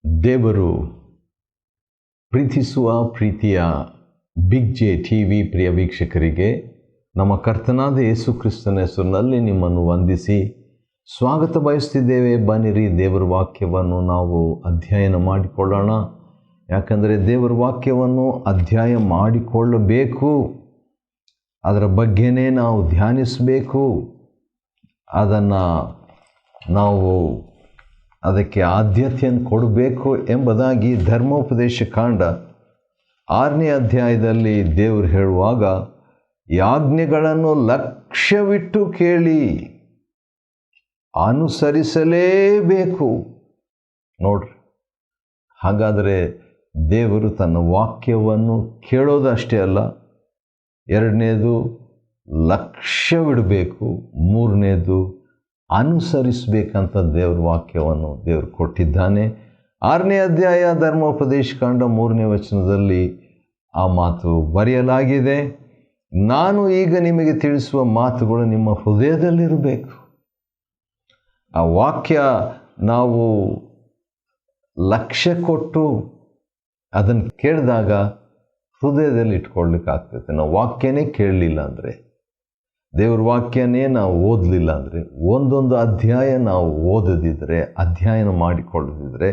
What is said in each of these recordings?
ದೇವರು ಪ್ರೀತಿಸುವ ಪ್ರೀತಿಯ ಬಿಗ್ ಜೆ ಟಿವಿ ಪ್ರಿಯ ವೀಕ್ಷಕರಿಗೆ ನಮ್ಮ ಕರ್ತನಾದ ಯೇಸು ಕ್ರಿಸ್ತನ ಹೆಸರಿನಲ್ಲಿ ನಿಮ್ಮನ್ನು ವಂದಿಸಿ ಸ್ವಾಗತ ಬಯಸ್ತಿದ್ದೇವೆ. ಬನ್ನಿರಿ, ದೇವರ ವಾಕ್ಯವನ್ನು ನಾವು ಅಧ್ಯಯನ ಮಾಡಿಕೊಳ್ಳೋಣ. ಯಾಕಂದರೆ ದೇವರ ವಾಕ್ಯವನ್ನು ಅಧ್ಯಯನ ಮಾಡಿಕೊಳ್ಳಬೇಕು, ಅದರ ಬಗ್ಗೆನೇ ನಾವು ಧ್ಯಾನಿಸಬೇಕು, ಅದನ್ನು ನಾವು ಅದಕ್ಕೆ ಆದ್ಯತೆಯನ್ನು ಕೊಡಬೇಕು ಎಂಬುದಾಗಿ ಧರ್ಮೋಪದೇಶ ಕಾಂಡ 6ನೇ ಅಧ್ಯಾಯದಲ್ಲಿ ದೇವರು ಹೇಳುವಾಗ, ಯಾಜ್ಞೆಗಳನ್ನು ಲಕ್ಷ್ಯವಿಟ್ಟು ಕೇಳಿ ಅನುಸರಿಸಲೇಬೇಕು. ನೋಡ್ರಿ, ಹಾಗಾದರೆ ದೇವರು ತನ್ನ ವಾಕ್ಯವನ್ನು ಕೇಳೋದಷ್ಟೇ ಅಲ್ಲ, ಎರಡನೇದು ಲಕ್ಷ್ಯವಿಡಬೇಕು, ಮೂರನೇದು ಅನುಸರಿಸಬೇಕಂತ ದೇವ್ರ ವಾಕ್ಯವನ್ನು ದೇವರು ಕೊಟ್ಟಿದ್ದಾನೆ. 6ನೇ ಅಧ್ಯಾಯ ಧರ್ಮೋಪದೇಶ ಕಾಂಡ 3ನೇ ವಚನದಲ್ಲಿ ಆ ಮಾತು ಬರೆಯಲಾಗಿದೆ. ನಾನು ಈಗ ನಿಮಗೆ ತಿಳಿಸುವ ಮಾತುಗಳು ನಿಮ್ಮ ಹೃದಯದಲ್ಲಿರಬೇಕು. ಆ ವಾಕ್ಯ ನಾವು ಲಕ್ಷ್ಯ ಕೊಟ್ಟು ಅದನ್ನು ಕೇಳಿದಾಗ ಹೃದಯದಲ್ಲಿ ಇಟ್ಕೊಳ್ಳಿಕ್ಕಾಗ್ತೈತೆ. ನಾವು ವಾಕ್ಯನೇ ಕೇಳಲಿಲ್ಲ ಅಂದರೆ, ದೇವ್ರ ವಾಕ್ಯನೇ ನಾವು ಓದಲಿಲ್ಲ ಅಂದರೆ, ಒಂದೊಂದು ಅಧ್ಯಾಯ ನಾವು ಓದದಿದ್ದರೆ, ಅಧ್ಯಯನ ಮಾಡಿಕೊಳ್ಳದಿದ್ದರೆ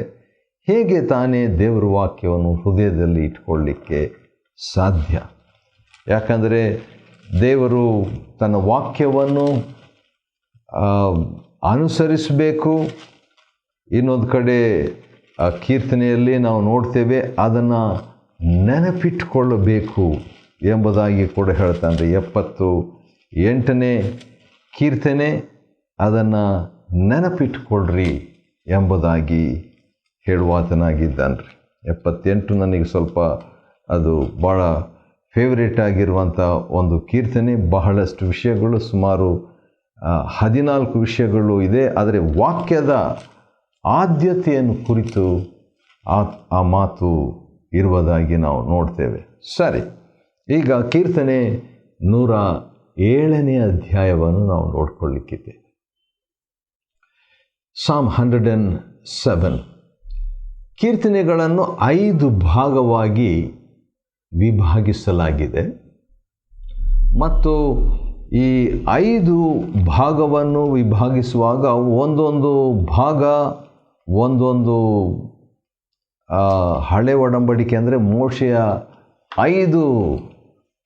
ಹೇಗೆ ತಾನೇ ದೇವ್ರ ವಾಕ್ಯವನ್ನು ಹೃದಯದಲ್ಲಿ ಇಟ್ಕೊಳ್ಳಿಕ್ಕೆ ಸಾಧ್ಯ? ಯಾಕಂದರೆ ದೇವರು ತನ್ನ ವಾಕ್ಯವನ್ನು ಅನುಸರಿಸಬೇಕು. ಇನ್ನೊಂದು ಕಡೆ ಕೀರ್ತನೆಯಲ್ಲಿ ನಾವು ನೋಡ್ತೇವೆ, ಅದನ್ನು ನೆನಪಿಟ್ಟುಕೊಳ್ಳಬೇಕು ಎಂಬುದಾಗಿ ಕೂಡ ಹೇಳ್ತಾನೆ. 78ನೇ ಕೀರ್ತನೆ, ಅದನ್ನು ನೆನಪಿಟ್ಟುಕೊಳ್ಳ್ರಿ ಎಂಬುದಾಗಿ ಹೇಳುವಾತನಾಗಿದ್ದಾನ್ರಿ. 78 ನನಗೆ ಸ್ವಲ್ಪ ಅದು ಭಾಳ ಫೇವ್ರೇಟ್ ಆಗಿರುವಂಥ ಒಂದು ಕೀರ್ತನೆ. ಬಹಳಷ್ಟು ವಿಷಯಗಳು, ಸುಮಾರು 14 ವಿಷಯಗಳು ಇದೆ. ಆದರೆ ವಾಕ್ಯದ ಆದ್ಯತೆಯನ್ನು ಕುರಿತು ಆ ಮಾತು ಇರುವುದಾಗಿ ನಾವು ನೋಡ್ತೇವೆ. ಸರಿ, ಈಗ ಕೀರ್ತನೆ 107ನೇ ಅಧ್ಯಾಯವನ್ನು ನಾವು ನೋಡ್ಕೊಳ್ಳಿಕ್ಕಿದ್ದೇವೆ. ಸಾಮ್ 107 ಕೀರ್ತನೆಗಳನ್ನು 5 ಭಾಗವಾಗಿ ವಿಭಾಗಿಸಲಾಗಿದೆ. ಮತ್ತು ಈ 5 ಭಾಗವನ್ನು ವಿಭಾಗಿಸುವಾಗ ಒಂದೊಂದು ಭಾಗ ಒಂದೊಂದು ಹಳೆ ಒಡಂಬಡಿಕೆ ಅಂದರೆ ಮೋಶೆಯ 5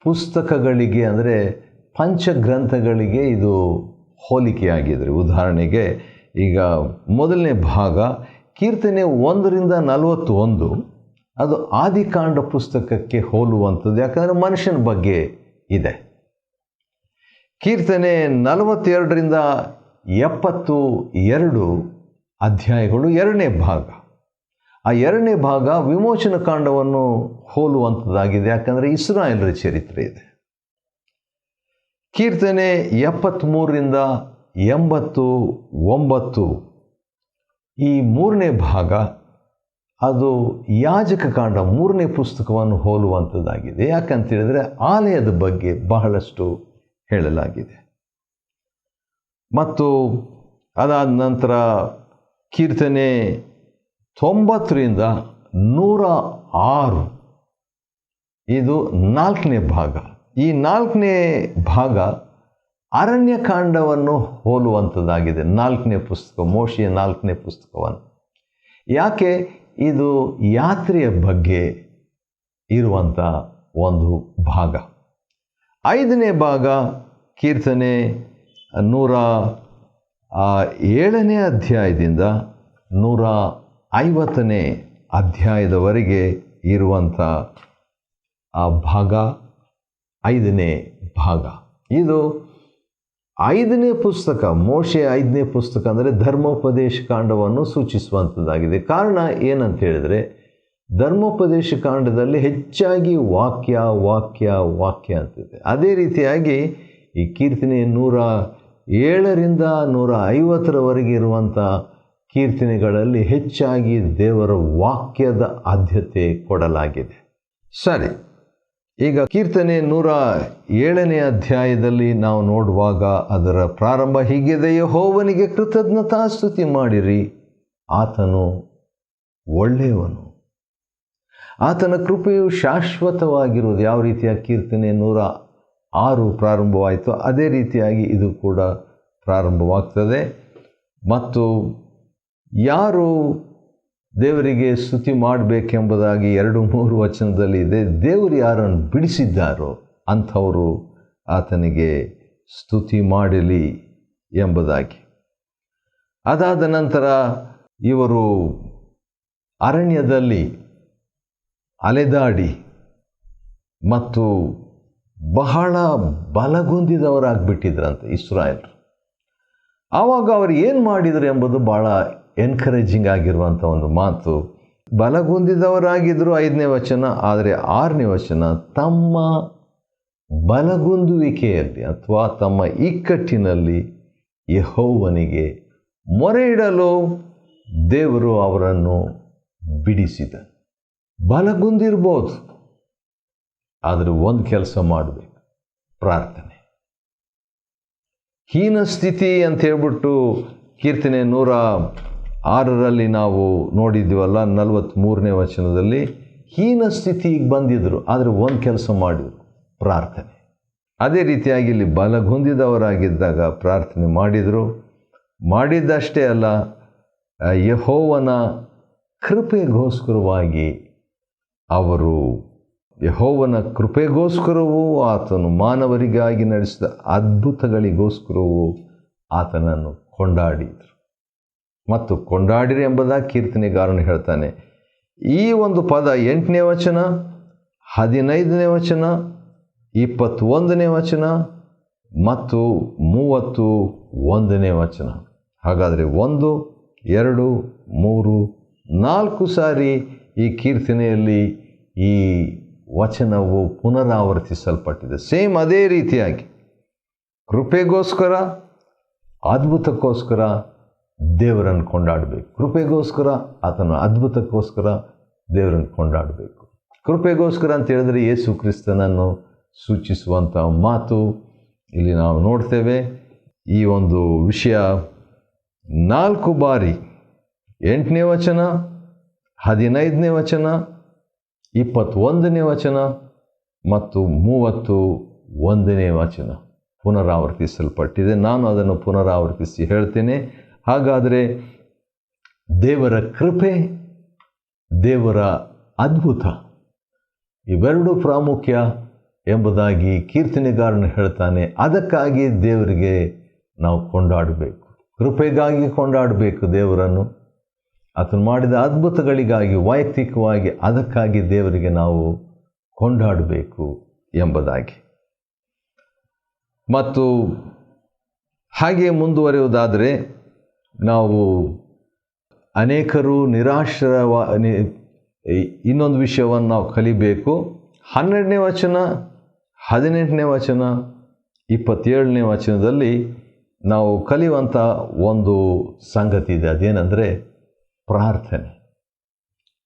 ಪುಸ್ತಕಗಳಿಗೆ, ಅಂದರೆ ಪಂಚಗ್ರಂಥಗಳಿಗೆ ಇದು ಹೋಲಿಕೆಯಾಗಿದ್ದರೆ. ಉದಾಹರಣೆಗೆ, ಈಗ ಮೊದಲನೇ ಭಾಗ ಕೀರ್ತನೆ 1ರಿಂದ 41, ಅದು ಆದಿಕಾಂಡ ಪುಸ್ತಕಕ್ಕೆ ಹೋಲುವಂಥದ್ದು. ಯಾಕಂದರೆ ಮನುಷ್ಯನ ಬಗ್ಗೆ ಇದೆ. ಕೀರ್ತನೆ 42ರಿಂದ 72 ಅಧ್ಯಾಯಗಳು 2ನೇ ಭಾಗ. ಆ 2ನೇ ಭಾಗ ವಿಮೋಚನ ಕಾಂಡವನ್ನು ಹೋಲುವಂಥದ್ದಾಗಿದೆ. ಯಾಕಂದರೆ ಇಸ್ರಾಯೇಲರ ಚರಿತ್ರೆ ಇದೆ. ಕೀರ್ತನೆ 73ರಿಂದ 89 ಈ 3ನೇ ಭಾಗ, ಅದು ಯಾಜಕ ಕಾಂಡ 3ನೇ ಪುಸ್ತಕವನ್ನು ಹೋಲುವಂಥದ್ದಾಗಿದೆ. ಯಾಕಂತೇಳಿದರೆ ಆಲಯದ ಬಗ್ಗೆ ಬಹಳಷ್ಟು ಹೇಳಲಾಗಿದೆ. ಮತ್ತು ಅದಾದ ನಂತರ ಕೀರ್ತನೆ 90ರಿಂದ 106 ಇದು 4ನೇ ಭಾಗ. ಈ 4ನೇ ಭಾಗ ಅರಣ್ಯಕಾಂಡವನ್ನು ಹೋಲುವಂಥದ್ದಾಗಿದೆ. 4ನೇ ಪುಸ್ತಕ, ಮೋಶೆಯ 4ನೇ ಪುಸ್ತಕವನ್ನು. ಯಾಕೆ? ಇದು ಯಾತ್ರೆಯ ಬಗ್ಗೆ ಇರುವಂಥ ಒಂದು ಭಾಗ. 5ನೇ ಭಾಗ ಕೀರ್ತನೆ 107ನೇ ಅಧ್ಯಾಯದಿಂದ 150ನೇ ಅಧ್ಯಾಯದವರೆಗೆ ಇರುವಂಥ ಆ ಭಾಗ 5ನೇ ಭಾಗ. ಇದು 5ನೇ ಪುಸ್ತಕ, ಮೋಶೆಯ 5ನೇ ಪುಸ್ತಕ, ಅಂದರೆ ಧರ್ಮೋಪದೇಶ ಕಾಂಡವನ್ನು ಸೂಚಿಸುವಂಥದ್ದಾಗಿದೆ. ಕಾರಣ ಏನಂತ ಹೇಳಿದರೆ, ಧರ್ಮೋಪದೇಶ ಕಾಂಡದಲ್ಲಿ ಹೆಚ್ಚಾಗಿ ವಾಕ್ಯ ವಾಕ್ಯ ವಾಕ್ಯ ಅಂತಿದೆ. ಅದೇ ರೀತಿಯಾಗಿ ಈ ಕೀರ್ತನೆ 107ರಿಂದ 150ರವರೆಗೆ ಇರುವಂಥ ಕೀರ್ತನೆಗಳಲ್ಲಿ ಹೆಚ್ಚಾಗಿ ದೇವರ ವಾಕ್ಯದ ಆದ್ಯತೆ ಕೊಡಲಾಗಿದೆ. ಸರಿ, ಈಗ ಕೀರ್ತನೆ 107ನೇ ಅಧ್ಯಾಯದಲ್ಲಿ ನಾವು ನೋಡುವಾಗ ಅದರ ಪ್ರಾರಂಭ ಹೀಗಿದೆ: ಯೆಹೋವನಿಗೆ ಕೃತಜ್ಞತಾಸ್ತುತಿ ಮಾಡಿರಿ, ಆತನು ಒಳ್ಳೆಯವನು. ಆತನ ಕೃಪೆಯು ಶಾಶ್ವತವಾಗಿರುವುದು. ಯಾವ ರೀತಿಯ ಕೀರ್ತನೆ 106 ಪ್ರಾರಂಭವಾಯಿತು ಅದೇ ರೀತಿಯಾಗಿ ಇದು ಕೂಡ ಪ್ರಾರಂಭವಾಗ್ತದೆ. ಮತ್ತು ಯಾರು ದೇವರಿಗೆ ಸ್ತುತಿ ಮಾಡಬೇಕೆಂಬುದಾಗಿ 2-3 ವಚನದಲ್ಲಿ ಇದೆ. ದೇವರು ಯಾರನ್ನು ಬಿಡಿಸಿದ್ದಾರೋ ಅಂಥವರು ಆತನಿಗೆ ಸ್ತುತಿ ಮಾಡಲಿ ಎಂಬುದಾಗಿ. ಅದಾದ ನಂತರ ಇವರು ಅರಣ್ಯದಲ್ಲಿ ಅಲೆದಾಡಿ ಮತ್ತು ಬಹಳ ಬಲಗುಂದಿದವರಾಗಿಬಿಟ್ಟಿದ್ರಂತೆ ಇಸ್ರಾಯೇಲರು. ಆವಾಗ ಅವರು ಏನು ಮಾಡಿದರು ಎಂಬುದು ಭಾಳ ಎನ್ಕರೇಜಿಂಗ್ ಆಗಿರುವಂಥ ಒಂದು ಮಾತು. ಬಲಗುಂದಿದವರಾಗಿದ್ದರು 5ನೇ ವಚನ. ಆದರೆ 6ನೇ ವಚನ, ತಮ್ಮ ಬಲಗುಂದುವಿಕೆಯಲ್ಲಿ ಅಥವಾ ತಮ್ಮ ಇಕ್ಕಟ್ಟಿನಲ್ಲಿ ಯೆಹೋವನಿಗೆ ಮೊರೆ ಇಡಲು ದೇವರು ಅವರನ್ನು ಬಿಡಿಸಿದ. ಬಲಗುಂದಿರ್ಬೋದು, ಆದರೆ ಒಂದು ಕೆಲಸ ಮಾಡಬೇಕು, ಪ್ರಾರ್ಥನೆ. ಹೀನ ಸ್ಥಿತಿ ಅಂತ ಹೇಳ್ಬಿಟ್ಟು ಕೀರ್ತನೆ 106ರಲ್ಲಿ ನಾವು ನೋಡಿದ್ದೀವಲ್ಲ, 43ನೇ ವಚನದಲ್ಲಿ ಹೀನ ಸ್ಥಿತಿಗೆ ಬಂದಿದ್ದರು, ಆದರೆ ಒಂದು ಕೆಲಸ ಮಾಡಿದರು, ಪ್ರಾರ್ಥನೆ. ಅದೇ ರೀತಿಯಾಗಿ ಇಲ್ಲಿ ಬಲಗುಂದಿದವರಾಗಿದ್ದಾಗ ಪ್ರಾರ್ಥನೆ ಮಾಡಿದರು. ಮಾಡಿದ್ದಷ್ಟೇ ಅಲ್ಲ, ಯೆಹೋವನ ಕೃಪೆಗೋಸ್ಕರವಾಗಿ ಅವರು ಯೆಹೋವನ ಕೃಪೆಗೋಸ್ಕರವೂ ಆತನು ಮಾನವರಿಗಾಗಿ ನಡೆಸಿದ ಅದ್ಭುತಗಳಿಗೋಸ್ಕರವೂ ಆತನನ್ನು ಕೊಂಡಾಡಿದರು. ಮತ್ತು ಕೊಂಡಾಡಿರಿ ಎಂಬುದಾಗಿ ಕೀರ್ತನೆಗಾರನು ಹೇಳ್ತಾನೆ. ಈ ಒಂದು ಪದ 8ನೇ ವಚನ, 15ನೇ ವಚನ, 21ನೇ ವಚನ ಮತ್ತು 31ನೇ ವಚನ. ಹಾಗಾದರೆ 1, 2, 3, 4 ಸಾರಿ ಈ ಕೀರ್ತನೆಯಲ್ಲಿ ಈ ವಚನವು ಪುನರಾವರ್ತಿಸಲ್ಪಟ್ಟಿದೆ. ಸೇಮ್ ಅದೇ ರೀತಿಯಾಗಿ ಕೃಪೆಗೋಸ್ಕರ, ಅದ್ಭುತಕ್ಕೋಸ್ಕರ ದೇವರನ್ನು ಕೊಂಡಾಡಬೇಕು. ಕೃಪೆಗೋಸ್ಕರ, ಆತನ ಅದ್ಭುತಕ್ಕೋಸ್ಕರ ದೇವರನ್ನು ಕೊಂಡಾಡಬೇಕು. ಕೃಪೆಗೋಸ್ಕರ ಅಂತ ಹೇಳಿದ್ರೆ ಯೇಸು ಕ್ರಿಸ್ತನನ್ನು ಸೂಚಿಸುವಂಥ ಮಾತು ಇಲ್ಲಿ ನಾವು ನೋಡ್ತೇವೆ. ಈ ಒಂದು ವಿಷಯ 4 ಬಾರಿ 8ನೇ ವಚನ, 15ನೇ ವಚನ, 21ನೇ ವಚನ ಮತ್ತು 31ನೇ ವಚನ ಪುನರಾವರ್ತಿಸಲ್ಪಟ್ಟಿದೆ. ನಾನು ಅದನ್ನು ಪುನರಾವರ್ತಿಸಿ ಹೇಳ್ತೇನೆ. ಹಾಗಾದರೆ ದೇವರ ಕೃಪೆ, ದೇವರ ಅದ್ಭುತ ಇವೆರಡೂ ಪ್ರಾಮುಖ್ಯ ಎಂಬುದಾಗಿ ಕೀರ್ತನೆಗಾರನು ಹೇಳ್ತಾನೆ. ಅದಕ್ಕಾಗಿ ದೇವರಿಗೆ ನಾವು ಕೊಂಡಾಡಬೇಕು, ಕೃಪೆಗಾಗಿ ಕೊಂಡಾಡಬೇಕು ದೇವರನ್ನು. ಆತನು ಮಾಡಿದ ಅದ್ಭುತಗಳಿಗಾಗಿ ವೈಯಕ್ತಿಕವಾಗಿ ಅದಕ್ಕಾಗಿ ದೇವರಿಗೆ ನಾವು ಕೊಂಡಾಡಬೇಕು ಎಂಬುದಾಗಿ. ಮತ್ತು ಹಾಗೆ ಮುಂದುವರಿಯುವುದಾದರೆ ನಾವು ಅನೇಕರು ಇನ್ನೊಂದು ವಿಷಯವನ್ನು ನಾವು ಕಲಿಬೇಕು. 12ನೇ ವಚನ, 18ನೇ ವಚನ, 27ನೇ ವಚನದಲ್ಲಿ ನಾವು ಕಲಿಯುವಂಥ ಒಂದು ಸಂಗತಿ ಇದೆ. ಅದೇನೆಂದರೆ ಪ್ರಾರ್ಥನೆ.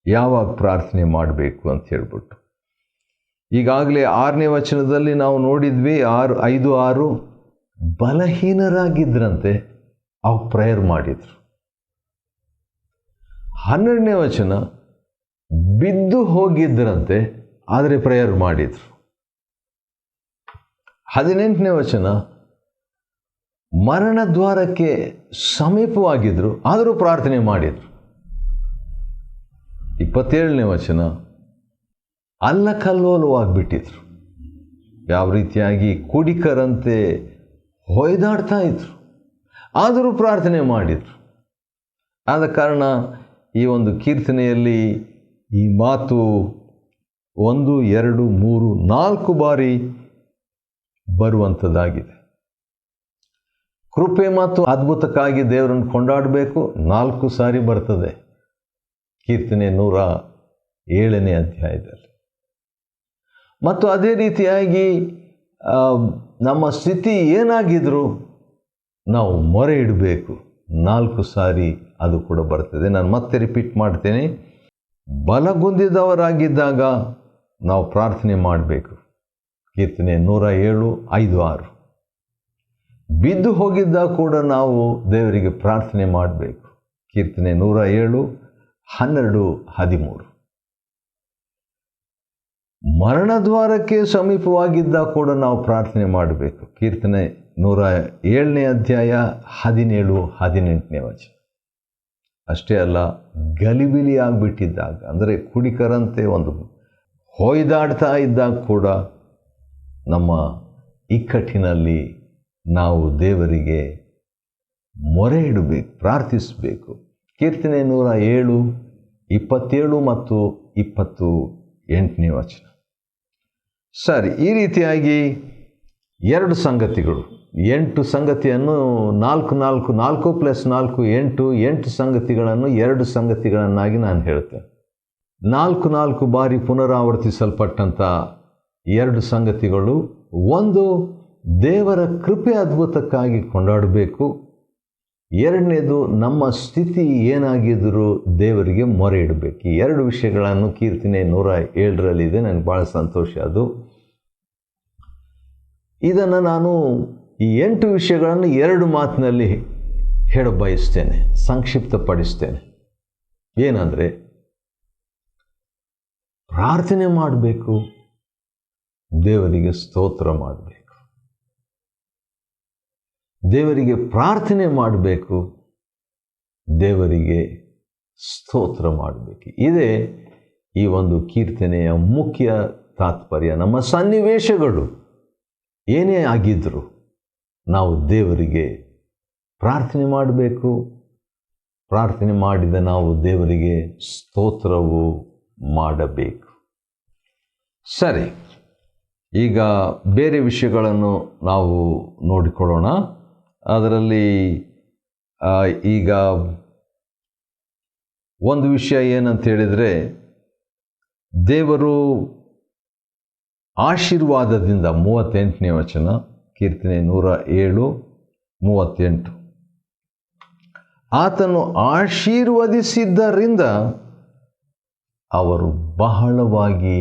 ಯಾವಾಗ ಪ್ರಾರ್ಥನೆ ಮಾಡಬೇಕು ಅಂತ ಹೇಳ್ಬಿಟ್ಟು ಈಗಾಗಲೇ 6ನೇ ವಚನದಲ್ಲಿ ನಾವು ನೋಡಿದ್ವಿ. 5-6 ಬಲಹೀನರಾಗಿದ್ದರಂತೆ, ಅವು ಪ್ರೇಯರ್ ಮಾಡಿದರು. 12ನೇ ವಚನ ಬಿದ್ದು ಹೋಗಿದ್ದರಂತೆ, ಆದರೆ ಪ್ರೇಯರ್ ಮಾಡಿದರು. 18ನೇ ವಚನ ಮರಣ ದ್ವಾರಕ್ಕೆ ಸಮೀಪವಾಗಿದ್ದರು, ಆದರೂ ಪ್ರಾರ್ಥನೆ ಮಾಡಿದರು. 27ನೇ ವಚನ ಅಲ್ಲಕಲ್ಲೋಲವಾಗಿಬಿಟ್ಟಿದ್ರು. ಯಾವ ರೀತಿಯಾಗಿ ಕುಡಿಕರಂತೆ ಹೊಯ್ದಾಡ್ತಾ ಇದ್ರು, ಆದರೂ ಪ್ರಾರ್ಥನೆ ಮಾಡಿದರು. ಆದ ಕಾರಣ ಈ ಒಂದು ಕೀರ್ತನೆಯಲ್ಲಿ ಈ ಮಾತು 1, 2, 3, 4 ಬಾರಿ ಬರುವಂಥದ್ದಾಗಿದೆ. ಕೃಪೆ ಮತ್ತು ಅದ್ಭುತಕ್ಕಾಗಿ ದೇವರನ್ನು ಕೊಂಡಾಡಬೇಕು 4 ಸಾರಿ ಬರ್ತದೆ ಕೀರ್ತನೆ 107ನೇ ಅಧ್ಯಾಯದಲ್ಲಿ. ಮತ್ತು ಅದೇ ರೀತಿಯಾಗಿ ನಮ್ಮ ಸ್ಥಿತಿ ಏನಾಗಿದ್ರೂ ನಾವು ಮೊರೆ ಇಡಬೇಕು 4 ಸಾರಿ, ಅದು ಕೂಡ ಬರ್ತದೆ. ನಾನು ಮತ್ತೆ ರಿಪೀಟ್ ಮಾಡ್ತೇನೆ. ಬಲಗುಂದಿದವರಾಗಿದ್ದಾಗ ನಾವು ಪ್ರಾರ್ಥನೆ ಮಾಡಬೇಕು, ಕೀರ್ತನೆ 107, 5, 6. ಬಿದ್ದು ಹೋಗಿದ್ದಾಗ ಕೂಡ ನಾವು ದೇವರಿಗೆ ಪ್ರಾರ್ಥನೆ ಮಾಡಬೇಕು, ಕೀರ್ತನೆ 107, 12:13. ಮರಣದ್ವಾರಕ್ಕೆ ಸಮೀಪವಾಗಿದ್ದ ಕೂಡ ನಾವು ಪ್ರಾರ್ಥನೆ ಮಾಡಬೇಕು. ಕೀರ್ತನೆ 107ನೇ ಅಧ್ಯಾಯ 17-18ನೇ ವಚನ. ಅಷ್ಟೇ ಅಲ್ಲ, ಗಲಿಬಿಲಿ ಆಗಿಬಿಟ್ಟಿದ್ದಾಗ, ಅಂದರೆ ಕುಡಿಕರಂತೆ ಒಂದು ಹೊಯ್ದಾಡ್ತಾ ಇದ್ದಾಗ ಕೂಡ ನಮ್ಮ ಇಕ್ಕಟ್ಟಿನಲ್ಲಿ ನಾವು ದೇವರಿಗೆ ಮೊರೆ ಇಡಬೇಕು, ಪ್ರಾರ್ಥಿಸಬೇಕು. ಕೀರ್ತನೆ 107, 27 ಮತ್ತು 28ನೇ ವಚನ. ಸರಿ, ಈ ರೀತಿಯಾಗಿ 2 ಸಂಗತಿಗಳು, 8 ಸಂಗತಿಯನ್ನು 4 + 4 8 ಸಂಗತಿಗಳನ್ನು 2 ಸಂಗತಿಗಳನ್ನಾಗಿ ನಾನು ಹೇಳ್ತೇನೆ. 4 ಬಾರಿ ಪುನರಾವರ್ತಿಸಲ್ಪಟ್ಟಂಥ 2 ಸಂಗತಿಗಳು. ಒಂದು, ದೇವರ ಕೃಪೆ ಅದ್ಭುತಕ್ಕಾಗಿ ಕೊಂಡಾಡಬೇಕು. ಎರಡನೇದು, ನಮ್ಮ ಸ್ಥಿತಿ ಏನಾಗಿದ್ದರೂ ದೇವರಿಗೆ ಮೊರೆ ಇಡಬೇಕು. ಈ 2 ವಿಷಯಗಳನ್ನು ಕೀರ್ತನೆ 107ರಲ್ಲಿದೆ. ನನಗೆ ಭಾಳ ಸಂತೋಷ ಅದು. ಇದನ್ನು ನಾನು ಈ 8 ವಿಷಯಗಳನ್ನು 2 ಮಾತಿನಲ್ಲಿ ಹೇಳ ಬಯಸ್ತೇನೆ, ಸಂಕ್ಷಿಪ್ತಪಡಿಸ್ತೇನೆ. ಏನಂದರೆ, ಪ್ರಾರ್ಥನೆ ಮಾಡಬೇಕು, ದೇವರಿಗೆ ಸ್ತೋತ್ರ ಮಾಡಬೇಕು. ದೇವರಿಗೆ ಪ್ರಾರ್ಥನೆ ಮಾಡಬೇಕು, ದೇವರಿಗೆ ಸ್ತೋತ್ರ ಮಾಡಬೇಕು. ಇದೇ ಈ ಒಂದು ಕೀರ್ತನೆಯ ಮುಖ್ಯ ತಾತ್ಪರ್ಯ. ನಮ್ಮ ಸನ್ನಿವೇಶಗಳು ಏನೇ ಆಗಿದ್ದರೂ ನಾವು ದೇವರಿಗೆ ಪ್ರಾರ್ಥನೆ ಮಾಡಬೇಕು. ಪ್ರಾರ್ಥನೆ ಮಾಡಿದ ನಾವು ದೇವರಿಗೆ ಸ್ತೋತ್ರವು ಮಾಡಬೇಕು. ಸರಿ, ಈಗ ಬೇರೆ ವಿಷಯಗಳನ್ನು ನಾವು ನೋಡಿಕೊಳ್ಳೋಣ. ಅದರಲ್ಲಿ ಈಗ ಒಂದು ವಿಷಯ ಏನಂತ ಹೇಳಿದರೆ, ದೇವರು ಆಶೀರ್ವಾದದಿಂದ 38ನೇ ವಚನ, ಕೀರ್ತನೆ 107:38. ಆತನು ಆಶೀರ್ವದಿಸಿದ್ದರಿಂದ ಅವರು ಬಹಳವಾಗಿ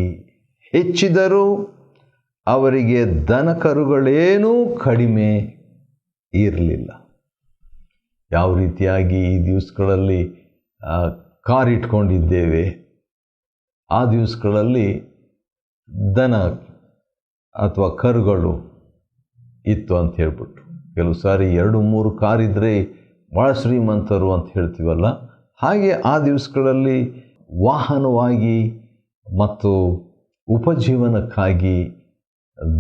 ಹೆಚ್ಚಿದರು, ಅವರಿಗೆ ದನಕರುಗಳೇನೂ ಕಡಿಮೆ ಇರಲಿಲ್ಲ. ಯಾವ ರೀತಿಯಾಗಿ ಈ ದಿವಸಗಳಲ್ಲಿ ಕಾರ್ ಇಟ್ಕೊಂಡಿದ್ದೇವೆ, ಆ ದಿವಸಗಳಲ್ಲಿ ದನ ಅಥವಾ ಕರುಗಳು ಇತ್ತು ಅಂತ ಹೇಳ್ಬಿಟ್ಟು, ಕೆಲವು ಸಾರಿ 2-3 ಕಾರಿದ್ದರೆ ಭಾಳ ಶ್ರೀಮಂತರು ಅಂತ ಹೇಳ್ತೀವಲ್ಲ, ಹಾಗೆ ಆ ದಿವಸಗಳಲ್ಲಿ ವಾಹನವಾಗಿ ಮತ್ತು ಉಪಜೀವನಕ್ಕಾಗಿ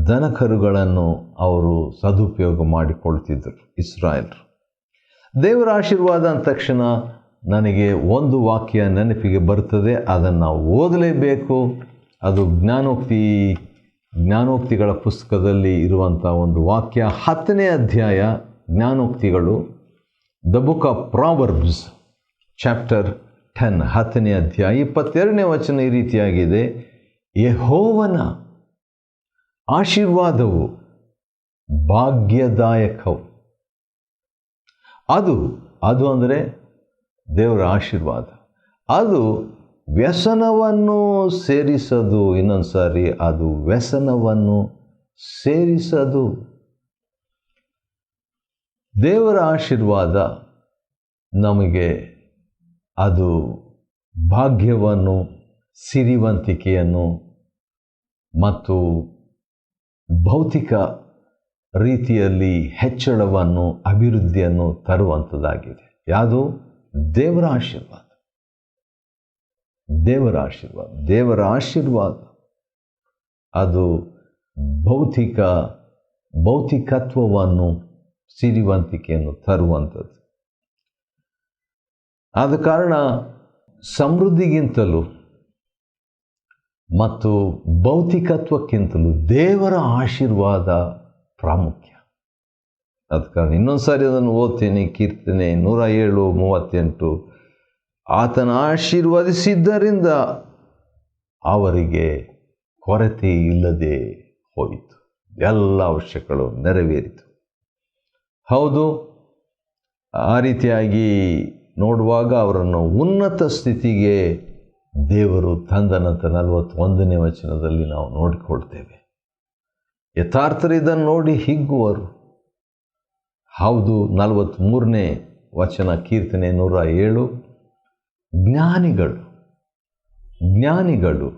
ದನಕರುಗಳನ್ನು ಅವರು ಸದುಪಯೋಗ ಮಾಡಿಕೊಳ್ತಿದ್ದರು ಇಸ್ರಾಯೇಲರು. ದೇವರ ಆಶೀರ್ವಾದ ಅಂದ ತಕ್ಷಣ ನನಗೆ ಒಂದು ವಾಕ್ಯ ನೆನಪಿಗೆ ಬರ್ತದೆ, ಅದನ್ನು ನಾವು ಓದಲೇಬೇಕು. ಅದು ಜ್ಞಾನೋಕ್ತಿಗಳ ಪುಸ್ತಕದಲ್ಲಿ ಇರುವಂಥ ಒಂದು ವಾಕ್ಯ, 10ನೇ ಅಧ್ಯಾಯ ಜ್ಞಾನೋಕ್ತಿಗಳು, the book of proverbs, chapter 10, 10ನೇ ಅಧ್ಯಾಯ 22ನೇ ವಚನ ಈ ರೀತಿಯಾಗಿದೆ: ಯೆಹೋವನ ಆಶೀರ್ವಾದವು ಭಾಗ್ಯದಾಯಕವು. ಅದು ಅಂದರೆ ದೇವರ ಆಶೀರ್ವಾದ, ಅದು ವ್ಯಸನವನ್ನು ಸೇರಿಸದು. ಇನ್ನೊಂದು ಸಾರಿ, ಅದು ವ್ಯಸನವನ್ನು ಸೇರಿಸದು. ದೇವರ ಆಶೀರ್ವಾದ ನಮಗೆ ಅದು ಭಾಗ್ಯವನ್ನು, ಸಿರಿವಂತಿಕೆಯನ್ನು ಮತ್ತು ಭೌತಿಕ ರೀತಿಯಲ್ಲಿ ಹೆಚ್ಚಳವನ್ನು, ಅಭಿವೃದ್ಧಿಯನ್ನು ತರುವಂಥದ್ದಾಗಿದೆ. ಯಾವುದು? ದೇವರ ಆಶೀರ್ವಾದ. ದೇವರ ಆಶೀರ್ವಾದ, ದೇವರ ಆಶೀರ್ವಾದ ಅದು ಭೌತಿಕತ್ವವನ್ನು, ಸಿರಿವಂತಿಕೆಯನ್ನು ತರುವಂಥದ್ದು. ಆದ ಕಾರಣ ಸಮೃದ್ಧಿಗಿಂತಲೂ ಮತ್ತು ಭೌತಿಕತ್ವಕ್ಕಿಂತಲೂ ದೇವರ ಆಶೀರ್ವಾದ ಪ್ರಾಮುಖ್ಯ. ಆದ ಕಾರಣ ಇನ್ನೊಂದು ಸಾರಿ ಅದನ್ನು ಓದ್ತೀನಿ, ಕೀರ್ತನೆ 107:38. ಆತನ ಆಶೀರ್ವದಿಸಿದ್ದರಿಂದ ಅವರಿಗೆ ಕೊರತೆ ಇಲ್ಲದೆ ಹೋಯಿತು, ಎಲ್ಲ ಅವಶ್ಯಕಗಳು ನೆರವೇರಿತು. ಹೌದು, ಆ ರೀತಿಯಾಗಿ ನೋಡುವಾಗ ಅವರನ್ನು ಉನ್ನತ ಸ್ಥಿತಿಗೆ ದೇವರು ತಂದನಂತ 41ನೇ ವಚನದಲ್ಲಿ ನಾವು ನೋಡಿಕೊಳ್ತೇವೆ. ಯಥಾರ್ಥರು ಇದನ್ನು ನೋಡಿ ಹಿಗ್ಗುವರು. ಹೌದು, 43ನೇ ವಚನ, ಕೀರ್ತನೆ 107: ಜ್ಞಾನಿಗಳು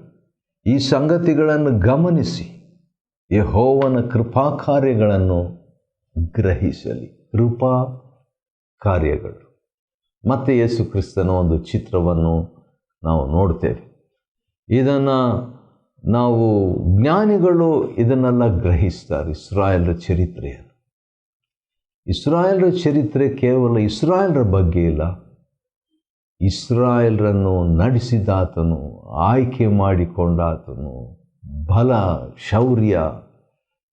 ಈ ಸಂಗತಿಗಳನ್ನು ಗಮನಿಸಿ ಯೆಹೋವನ ಕೃಪಾ ಕಾರ್ಯಗಳನ್ನು ಗ್ರಹಿಸಲಿ. ಕೃಪಾ ಕಾರ್ಯಗಳು. ಮತ್ತೆ ಯೇಸು ಕ್ರಿಸ್ತನ ಒಂದು ಚಿತ್ರವನ್ನು ನಾವು ನೋಡ್ತೇವೆ. ಇದನ್ನು ನಾವು ಜ್ಞಾನಿಗಳು ಇದನ್ನೆಲ್ಲ ಗ್ರಹಿಸ್ತಾರೆ. ಇಸ್ರಾಯೇಲರ ಚರಿತ್ರೆ ಕೇವಲ ಇಸ್ರಾಯೇಲರ ಬಗ್ಗೆ ಇಲ್ಲ. ಇಸ್ರಾಯೇಲರನ್ನು ನಡೆಸಿದಾತನು, ಆಯ್ಕೆ ಮಾಡಿಕೊಂಡಾತನು, ಬಲ, ಶೌರ್ಯ,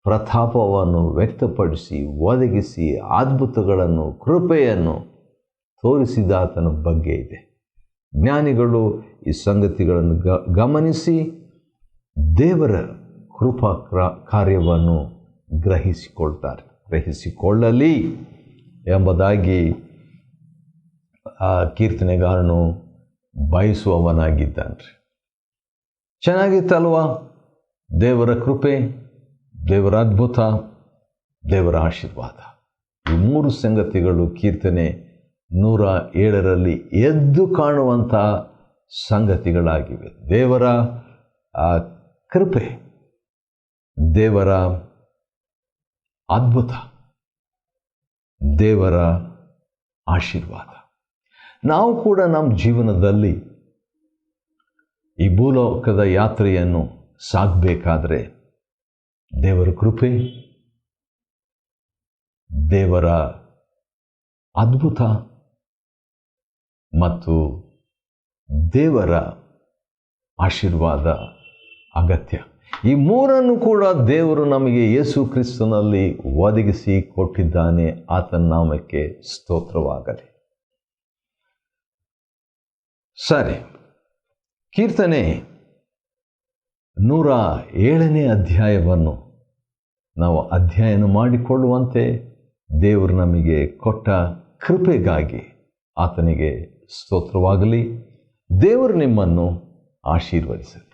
ಪ್ರತಾಪವನ್ನು ವ್ಯಕ್ತಪಡಿಸಿ ಒದಗಿಸಿ ಅದ್ಭುತಗಳನ್ನು, ಕೃಪೆಯನ್ನು ತೋರಿಸಿದಾತನ ಬಗ್ಗೆ ಇದೆ. ಜ್ಞಾನಿಗಳು ಈ ಸಂಗತಿಗಳನ್ನು ಗಮನಿಸಿ ದೇವರ ಕೃಪಾ ಕಾರ್ಯವನ್ನು ಗ್ರಹಿಸಿಕೊಳ್ಳಲಿ ಎಂಬುದಾಗಿ ಆ ಕೀರ್ತನೆಗಾರನು ಬಯಸುವವನಾಗಿದ್ದಾನೆ. ಚೆನ್ನಾಗಿತ್ತಲ್ವಾ? ದೇವರ ಕೃಪೆ, ದೇವರ ಅದ್ಭುತ, ದೇವರ ಆಶೀರ್ವಾದ, ಈ ಮೂರು ಸಂಗತಿಗಳು ಕೀರ್ತನೆ 107ರಲ್ಲಿ ಎದ್ದು ಕಾಣುವಂಥ ಸಂಗತಿಗಳಾಗಿವೆ. ದೇವರ ಕೃಪೆ, ದೇವರ ಅದ್ಭುತ, ದೇವರ ಆಶೀರ್ವಾದ. ನಾವು ಕೂಡ ನಮ್ಮ ಜೀವನದಲ್ಲಿ ಈ ಭೂಲೋಕದ ಯಾತ್ರೆಯನ್ನು ಸಾಗಬೇಕಾದ್ರೆ ದೇವರ ಕೃಪೆ, ದೇವರ ಅದ್ಭುತ ಮತ್ತು ದೇವರ ಆಶೀರ್ವಾದ ಅಗತ್ಯ. ಈ ಮೂರನ್ನು ಕೂಡ ದೇವರು ನಮಗೆ ಯೇಸು ಕ್ರಿಸ್ತನಲ್ಲಿ ಒದಗಿಸಿ ಕೊಟ್ಟಿದ್ದಾನೆ. ಆತನ ನಾಮಕ್ಕೆ ಸ್ತೋತ್ರವಾಗಲಿ. ಸರಿ, ಕೀರ್ತನೆ 107ನೇ ಅಧ್ಯಾಯವನ್ನು ನಾವು ಅಧ್ಯಯನ ಮಾಡಿಕೊಳ್ಳುವಂತೆ ದೇವರು ನಮಗೆ ಕೊಟ್ಟ ಕೃಪೆಗಾಗಿ ಆತನಿಗೆ ಸ್ತೋತ್ರವಾಗಲಿ. ದೇವರು ನಿಮ್ಮನ್ನು ಆಶೀರ್ವದಿಸಲಿ.